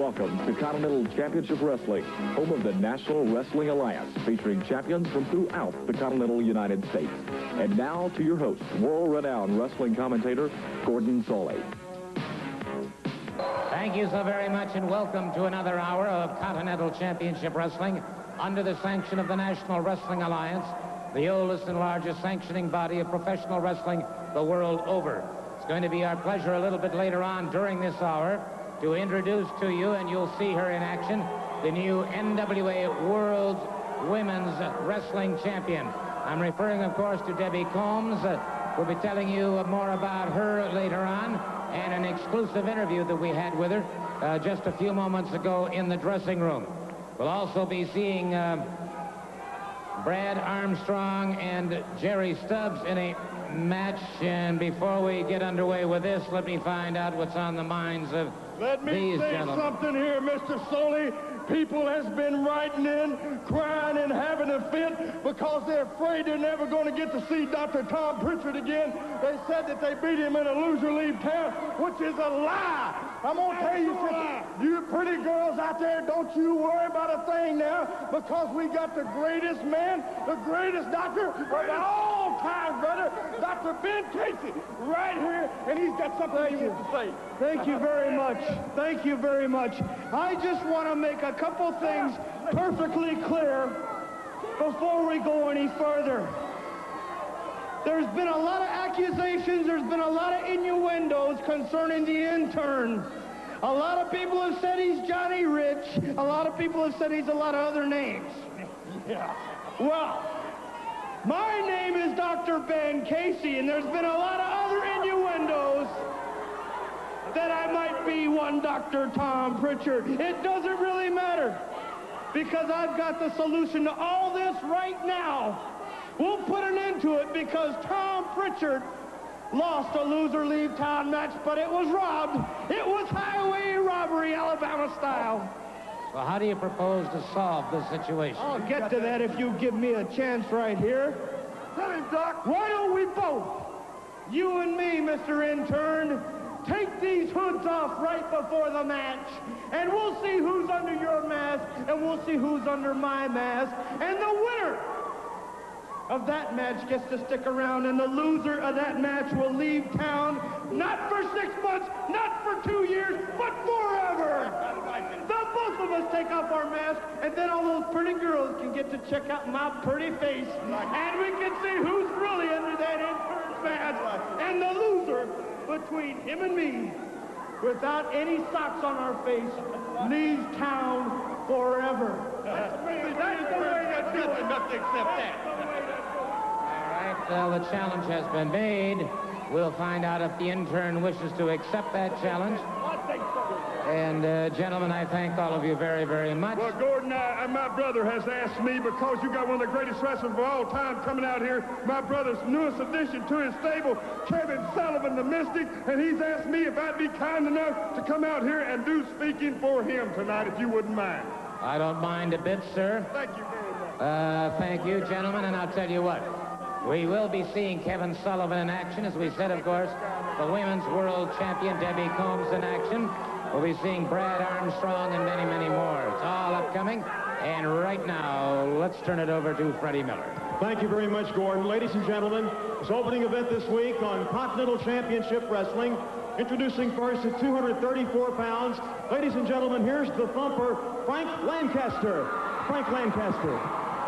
welcome to Continental Championship Wrestling, home of the National Wrestling Alliance, featuring champions from throughout the continental United States. And now to your host, world-renowned wrestling commentator, Gordon Sullivan. Thank you so very much, and welcome to another hour of Continental Championship Wrestling under the sanction of the National Wrestling Alliance, the oldest and largest sanctioning body of professional wrestling the world over. It's going to be our pleasure a little bit later on during this hour to introduce to you, and you'll see her in action, the new NWA Women's Wrestling Champion. I'm referring, of course, to Debbie Combs. We'll be telling you more about her later on, and an exclusive interview that we had with her just a few moments ago in the dressing room. We'll also be seeing Brad Armstrong and Jerry Stubbs in a match. And before we get underway with this, let me find out what's on the minds of these gentlemen. Let me say something here, Mr. Sully. People has been writing in, crying and having a fit because they're afraid they're never going to get to see Dr. Tom Pritchard again. They said that they beat him in a loser-leave town, which is a lie. I'm going to tell you something. You pretty girls out there, don't you worry about a thing now, because we got the greatest man, the greatest doctor of all time, brother, Dr. Ben Casey, right here, and he's got something he wants to say. Thank you very much. Thank you very much. I just want to make a couple things perfectly clear before we go any further. There's been a lot of accusations, there's been a lot of innuendos concerning the intern. A lot of people have said he's Johnny Rich. A lot of people have said he's a lot of other names. Yeah. Well, my name is Dr. Ben Casey, and there's been a lot of other innuendos that I might be one Dr. Tom Pritchard. It doesn't really matter, because I've got the solution to all this right now. We'll put an end to it, because Tom Pritchard lost a loser-leave town match, but it was robbed. It was highway robbery, Alabama style. Well, how do you propose to solve this situation? I'll get to that if you give me a chance right here. Tell him, Doc. Why don't we both, you and me, Mr. Intern, take these hoods off right before the match, and we'll see who's under your mask, and we'll see who's under my mask, and the winner of that match gets to stick around, and the loser of that match will leave town, not for 6 months, not for 2 years, but forever. The both of us take off our masks, and then all those pretty girls can get to check out my pretty face, and we can see who's really under that intern's mask, and the loser between him and me, without any socks on our face, leaves town forever. That's the way to do it. Enough to accept that. All right, well, the challenge has been made. We'll find out if the intern wishes to accept that challenge. And, gentlemen, I thank all of you very, very much. Well, Gordon, my brother has asked me, because you got one of the greatest wrestlers of all time coming out here, my brother's newest addition to his stable, Kevin Sullivan, the Mystic, and he's asked me if I'd be kind enough to come out here and do speaking for him tonight, if you wouldn't mind. I don't mind a bit, sir. Thank you very much. Thank you, gentlemen, and I'll tell you what. We will be seeing Kevin Sullivan in action, as we said, of course, the Women's World Champion Debbie Combs in action. We'll be seeing Brad Armstrong and many, many more. It's all upcoming. And right now, let's turn it over to Freddie Miller. Thank you very much, Gordon. Ladies and gentlemen, this opening event this week on Continental Championship Wrestling. Introducing first at 234 pounds. Ladies and gentlemen, here's the thumper, Frank Lancaster. Frank Lancaster.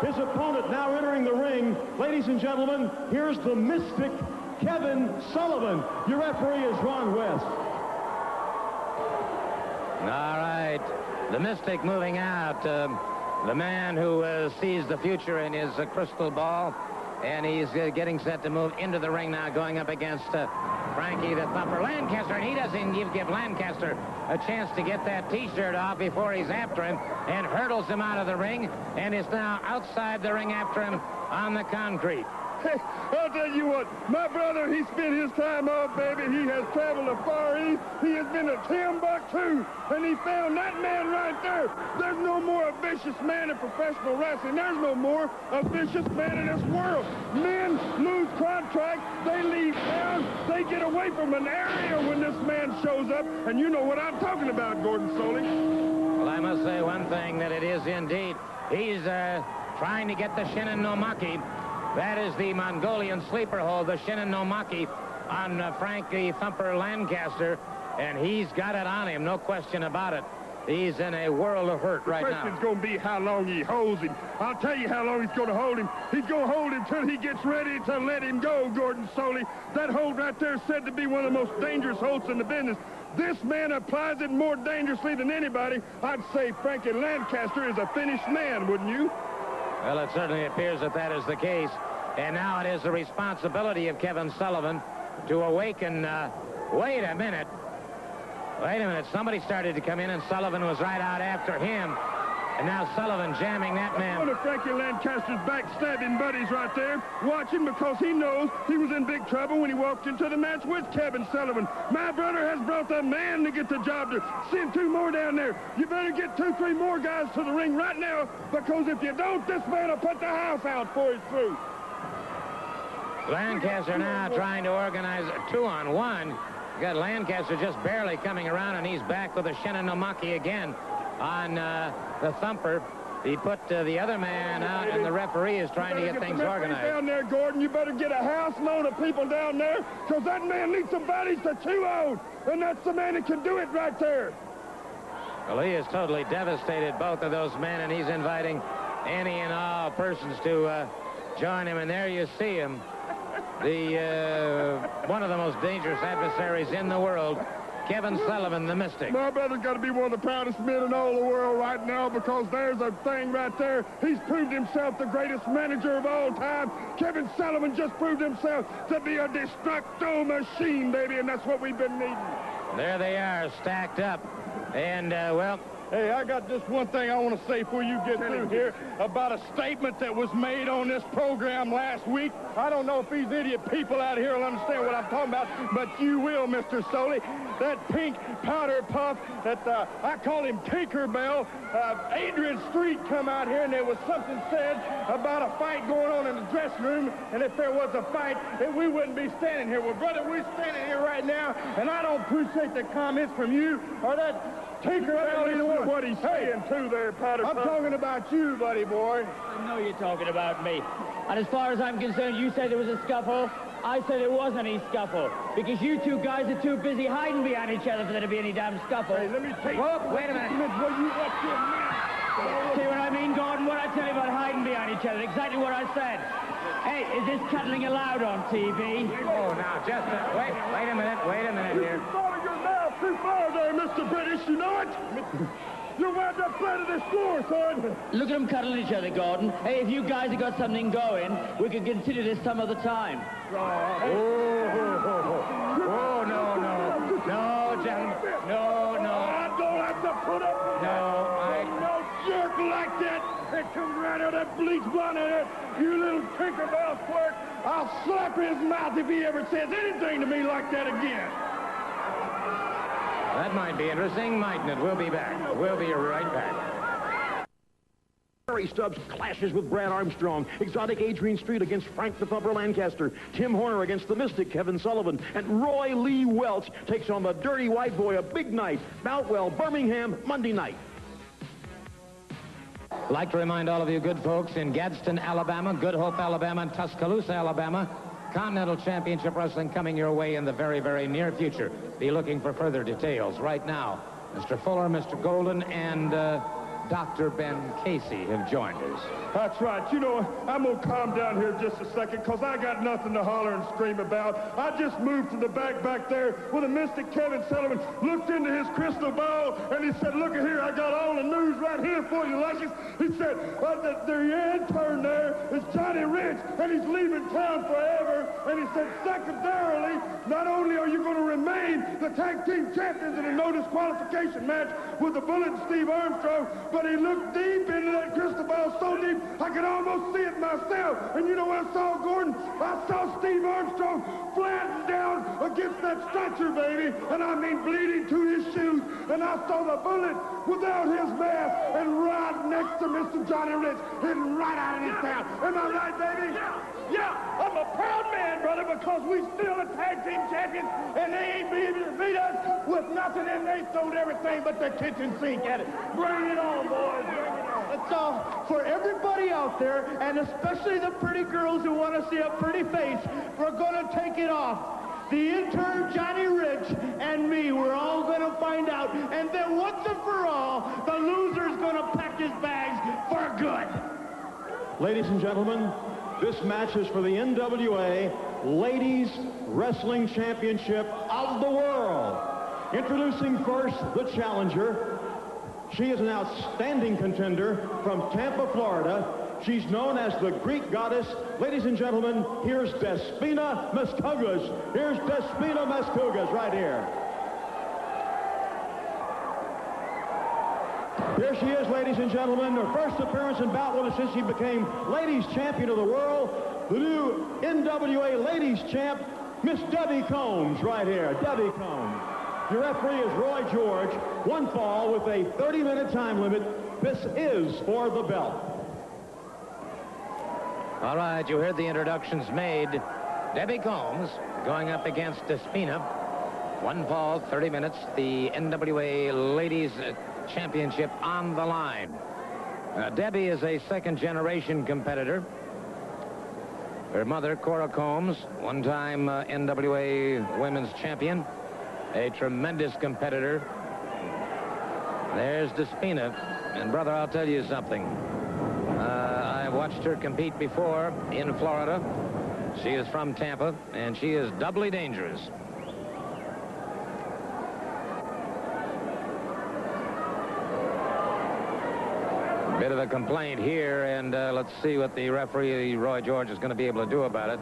His opponent now entering the ring. Ladies and gentlemen, here's the Mystic, Kevin Sullivan. Your referee is Ron West. All right, the Mystic moving out. The man who sees the future in his crystal ball, and he's getting set to move into the ring now, going up against Frankie the Thumper Lancaster, and he doesn't give Lancaster a chance to get that T-shirt off before he's after him, and hurdles him out of the ring, and is now outside the ring after him on the concrete. Hey, I'll tell you what, my brother, he spent his time off, baby. He has traveled to Far East. He has been to Timbuktu, and he found that man right there. There's no more a vicious man in professional wrestling. There's no more a vicious man in this world. Men lose contracts. They leave town. They get away away from an area when this man shows up, and you know what I'm talking about, Gordon Solie. Well, I must say one thing, that it is indeed. He's trying to get the Shinin no Maki. That is the Mongolian sleeper hold, the Shinin no Maki, on Frankie Thumper Lancaster, and he's got it on him, no question about it. He's in a world of hurt right now. The question's going to be how long he holds him. I'll tell you how long he's going to hold him. He's going to hold him till he gets ready to let him go, Gordon Solie. That hold right there is said to be one of the most dangerous holds in the business. This man applies it more dangerously than anybody. I'd say Frankie Lancaster is a finished man, wouldn't you? Well, it certainly appears that that is the case. And now it is the responsibility of Kevin Sullivan to awaken. Wait a minute. Somebody started to come in, and Sullivan was right out after him. And now Sullivan jamming that man. One of Frankie Lancaster's backstabbing buddies right there, watching, because he knows he was in big trouble when he walked into the match with Kevin Sullivan. My brother has brought the man to get the job to send 2 more down there. You better get 2, 3 more guys to the ring right now, because if you don't, this man will put the house out for his through. Lancaster now trying to organize a 2-on-1. You got Lancaster just barely coming around, and he's back with a Shinin no Maki again on the Thumper. He put the other man out, and the referee is trying to get things organized. Down there, Gordon, you better get a house load of people down there, because that man needs some bodies to chew on, and that's the man that can do it right there. Well, he has totally devastated both of those men, and he's inviting any and all persons to join him, and there you see him. One of the most dangerous adversaries in the world, Kevin Sullivan, the Mystic. My brother's got to be one of the proudest men in all the world right now, because there's a thing right there. He's proved himself the greatest manager of all time. Kevin Sullivan just proved himself to be a destructo machine, baby, and that's what we've been needing. There they are, stacked up. And, well... Hey, I got just one thing I want to say before you get through here about a statement that was made on this program last week. I don't know if these idiot people out here will understand what I'm talking about, but you will, Mr. Solie. That pink powder puff that I call him Tinkerbell, Adrian Street come out here, and there was something said about a fight going on in the dressing room, and if there was a fight, then we wouldn't be standing here. Well, brother, we're standing here right now, and I don't appreciate the comments from you or that Tinkerbell, either one. What he's saying, too, there, Powder Puff. I'm talking about you, buddy boy. I know you're talking about me. And as far as I'm concerned, you said there was a scuffle. I said it wasn't any scuffle, because you 2 guys are too busy hiding behind each other for there to be any damn scuffle. Hey, let me take... Whoa, wait a minute. Well, you watch your mouth. See what I mean, Gordon? What I tell you about hiding behind each other? Exactly what I said. Hey, is this cuddling allowed on TV? Oh, now, just wait a minute here. You're throwing your mouth too far there, Mr. British, you know it? You're wound up flat of this floor, son. Look at them cuddling each other, Gordon. Hey, if you guys have got something going, we could continue this some other time. Oh, no, gentlemen. No. I don't have to put up with no jerk like that that comes right out of that bleach blonde in it. You little Tinkerbell squirt. I'll slap his mouth if he ever says anything to me like that again. That might be interesting, mightn't it? We'll be back. We'll be right back. Harry Stubbs clashes with Brad Armstrong. Exotic Adrian Street against Frank the Thumper Lancaster. Tim Horner against the Mystic Kevin Sullivan. And Roy Lee Welch takes on the Dirty White Boy. A big night. Boutwell, Birmingham, Monday night. I'd like to remind all of you good folks in Gadsden, Alabama, Good Hope, Alabama, and Tuscaloosa, Alabama, Continental Championship Wrestling coming your way in the very, very near future. Be looking for further details. Right now, Mr. Fuller, Mr. Golden, and Dr. Ben Casey have joined us. That's right. You know, I'm going to calm down here just a second, because I got nothing to holler and scream about. I just moved from the back there where the Mystic Kevin Sullivan looked into his crystal ball, and he said, look at here, I got all the news right here for you, Luscious. He said, the intern there is Johnny Rich, and he's leaving town forever. And he said, secondarily, not only are you going to remain the tag team champions in a no disqualification match with the Bullet and Steve Armstrong, but he looked deep into that crystal ball, so deep I could almost see it myself. And you know what I saw, Gordon? I saw Steve Armstrong flattened down against that stretcher, baby, and I mean bleeding to his shoes. And I saw the Bullet without his mask and right next to Mr. Johnny Rich, hitting right out of his town. Am I right, baby? Yeah, I'm a proud man, brother, because we still a tag team champions, and they ain't been able to beat us with nothing, and they throwed everything but the kitchen sink at it. Bring it on, boys. Bring it on. So, for everybody out there, and especially the pretty girls who want to see a pretty face, we're going to take it off. The intern, Johnny Rich, and me, we're all going to find out. And then once and for all, the loser's going to pack his bags for good. Ladies and gentlemen, this match is for the NWA Ladies Wrestling Championship of the World. Introducing first the challenger. She is an outstanding contender from Tampa, Florida. She's known as the Greek goddess. Ladies and gentlemen, here's Despina Maskugas. Here's Despina Maskugas right here. Here she is, ladies and gentlemen. Her first appearance in Boutwell since she became Ladies Champion of the World. The new NWA Ladies Champ, Miss Debbie Combs right here. Debbie Combs. Your referee is Roy George. One fall with a 30-minute time limit. This is for the belt. All right, you heard the introductions made. Debbie Combs going up against Despina. One fall, 30 minutes. The NWA Ladies Championship on the line. Debbie is a second-generation competitor. Her mother, Cora Combs, one-time NWA Women's Champion. A tremendous competitor. There's Despina. And, brother, I'll tell you something. I watched her compete before in Florida. She is from Tampa, and she is doubly dangerous. Bit of a complaint here, and let's see what the referee, Roy George, is going to be able to do about it.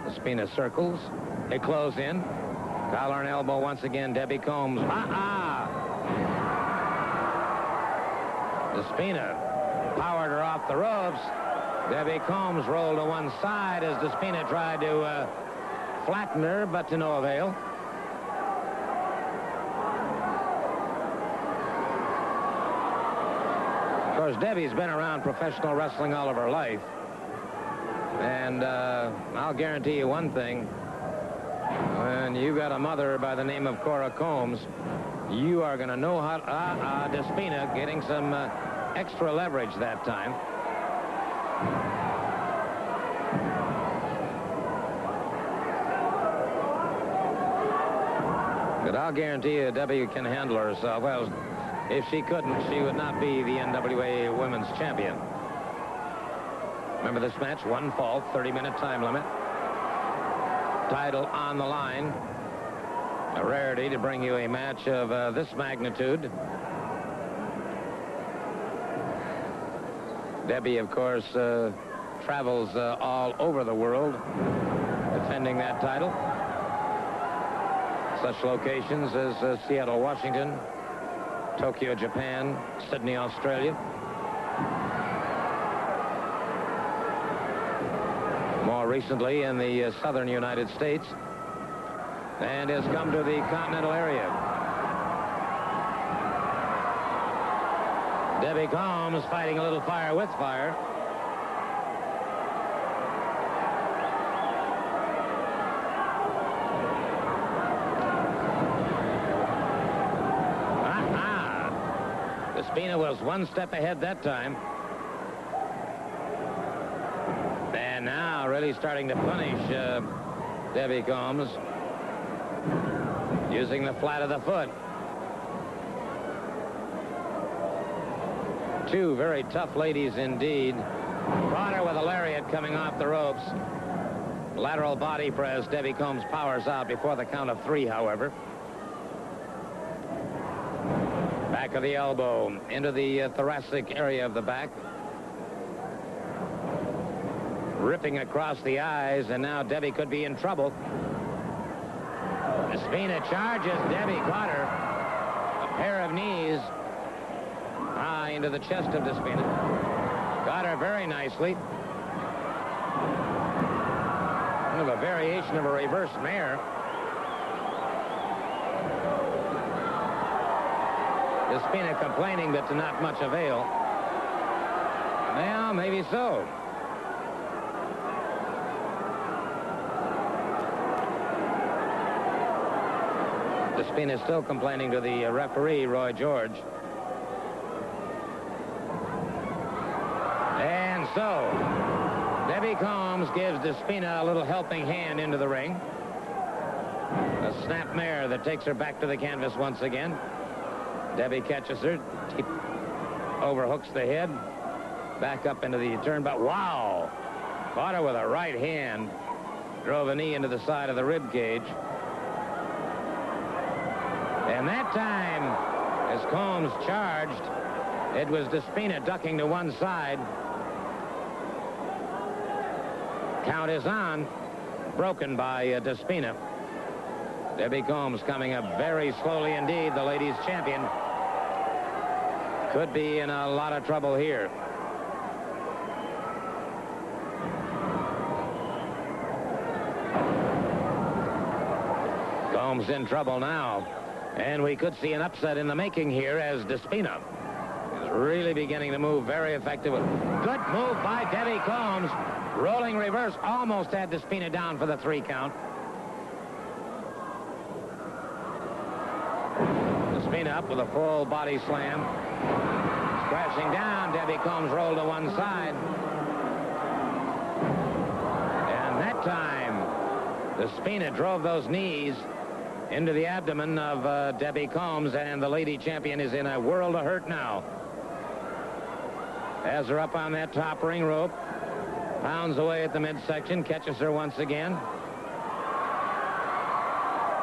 Despina circles. They close in. Collar and elbow once again. Debbie Combs. Despina powered her off the ropes. Debbie Combs rolled to one side as Despina tried to flatten her, but to no avail. Of course, Debbie's been around professional wrestling all of her life. And I'll guarantee you one thing. When you got a mother by the name of Cora Combs, you are going to know how... Despina getting some extra leverage that time. But I'll guarantee you Debbie can handle herself. Well, if she couldn't, she would not be the NWA Women's Champion. Remember this match? One fall, 30-minute time limit. Title on the line. A rarity to bring you a match of this magnitude. Debbie, of course, travels all over the world defending that title. Such locations as Seattle, Washington, Tokyo, Japan, Sydney, Australia. More recently in the southern United States, and has come to the Continental area. Debbie Combs fighting a little fire with fire. Despina was one step ahead that time. And now really starting to punish Debbie Combs. Using the flat of the foot. Two very tough ladies indeed. Caught her with a lariat coming off the ropes. Lateral body press. Debbie Combs powers out before the count of three, however. Back of the elbow into the thoracic area of the back. Ripping across the eyes, and now Debbie could be in trouble. Despina charges. Debbie caught her. A pair of knees into the chest of Despina. Got her very nicely. Kind of a variation of a reverse mare. Despina complaining, but to not much avail. Well, maybe so. Despina is still complaining to the referee, Roy George. And so, Debbie Combs gives Despina a little helping hand into the ring. A snap mare that takes her back to the canvas once again. Debbie catches her, overhooks the head, back up into the turnbuckle. Wow! Caught her with a right hand. Drove a knee into the side of the rib cage. And that time, as Combs charged, it was Despina ducking to one side. Count is on, broken by Despina. Debbie Combs coming up very slowly indeed, the ladies' champion. Could be in a lot of trouble here. Combs in trouble now. And we could see an upset in the making here as Despina is really beginning to move very effectively. Good move by Debbie Combs. Rolling reverse, almost had Despina down for the 3 count. Despina up with a full body slam. Crashing down, Debbie Combs rolled to one side. And that time, Despina drove those knees into the abdomen of Debbie Combs, and the lady champion is in a world of hurt now. Has her up on that top ring rope. Pounds away at the midsection, catches her once again.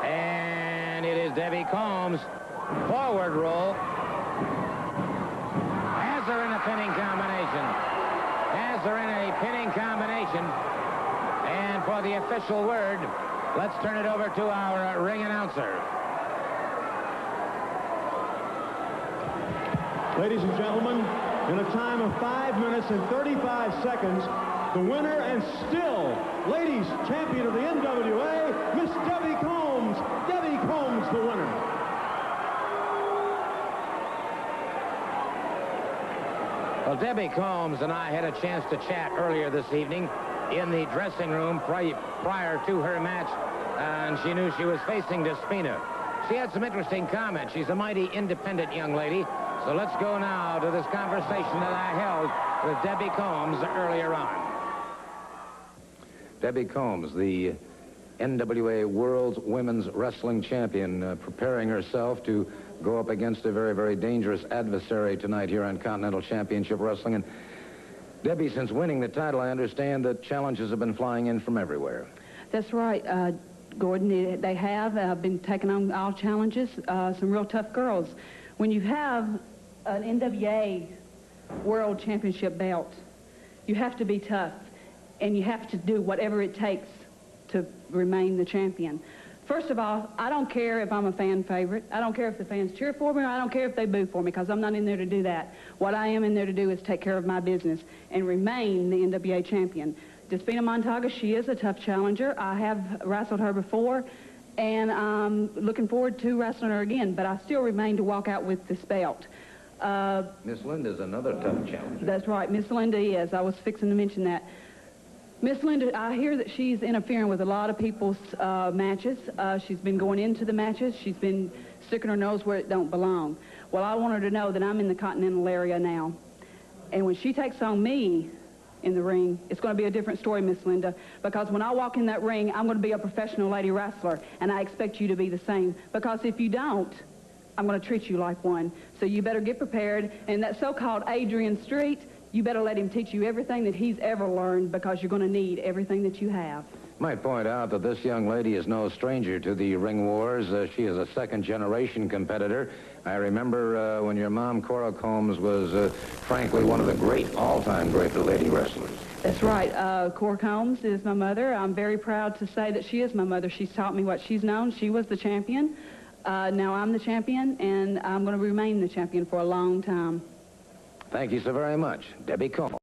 And it is Debbie Combs. Forward roll. Has her in a pinning combination. Has her in a pinning combination. And for the official word, let's turn it over to our ring announcer. Ladies and gentlemen, in a time of 5 minutes and 35 seconds, the winner and still ladies champion of the NWA, Miss Debbie Combs. Debbie Combs, the winner. Well, Debbie Combs and I had a chance to chat earlier this evening in the dressing room prior to her match, and she knew she was facing Despina. She had some interesting comments. She's a mighty independent young lady. So let's go now to this conversation that I held with Debbie Combs earlier on. Debbie Combs, the NWA World's Women's Wrestling Champion, preparing herself to go up against a very, very dangerous adversary tonight here on Continental Championship Wrestling. And Debbie, since winning the title, I understand that challenges have been flying in from everywhere. That's right, Gordon. They have been taking on all challenges, some real tough girls. When you have an NWA World Championship belt, you have to be tough, and you have to do whatever it takes to remain the champion. First of all, I don't care if I'm a fan favorite. I don't care if the fans cheer for me, or I don't care if they boo for me, because I'm not in there to do that. What I am in there to do is take care of my business and remain the NWA champion. Despina Montaga, she is a tough challenger. I have wrestled her before, and I'm looking forward to wrestling her again, but I still remain to walk out with this belt. Miss Linda's another tough challenger. That's right, Miss Linda is. I was fixing to mention that. Miss Linda, I hear that she's interfering with a lot of people's matches. She's been going into the matches. She's been sticking her nose where it don't belong. Well, I want her to know that I'm in the Continental area now. And when she takes on me in the ring, it's going to be a different story, Miss Linda, because when I walk in that ring, I'm going to be a professional lady wrestler, and I expect you to be the same, because if you don't, I'm going to treat you like one. So you better get prepared, and that so-called Adrian Street, you better let him teach you everything that he's ever learned, because you're going to need everything that you have. Might point out that this young lady is no stranger to the ring wars. She is a second-generation competitor. I remember when your mom, Cora Combs, was frankly one of the great, all-time great lady wrestlers. That's right. Cora Combs is my mother. I'm very proud to say that she is my mother. She's taught me what she's known. She was the champion. Now I'm the champion, and I'm going to remain the champion for a long time. Thank you so very much, Debbie Combs.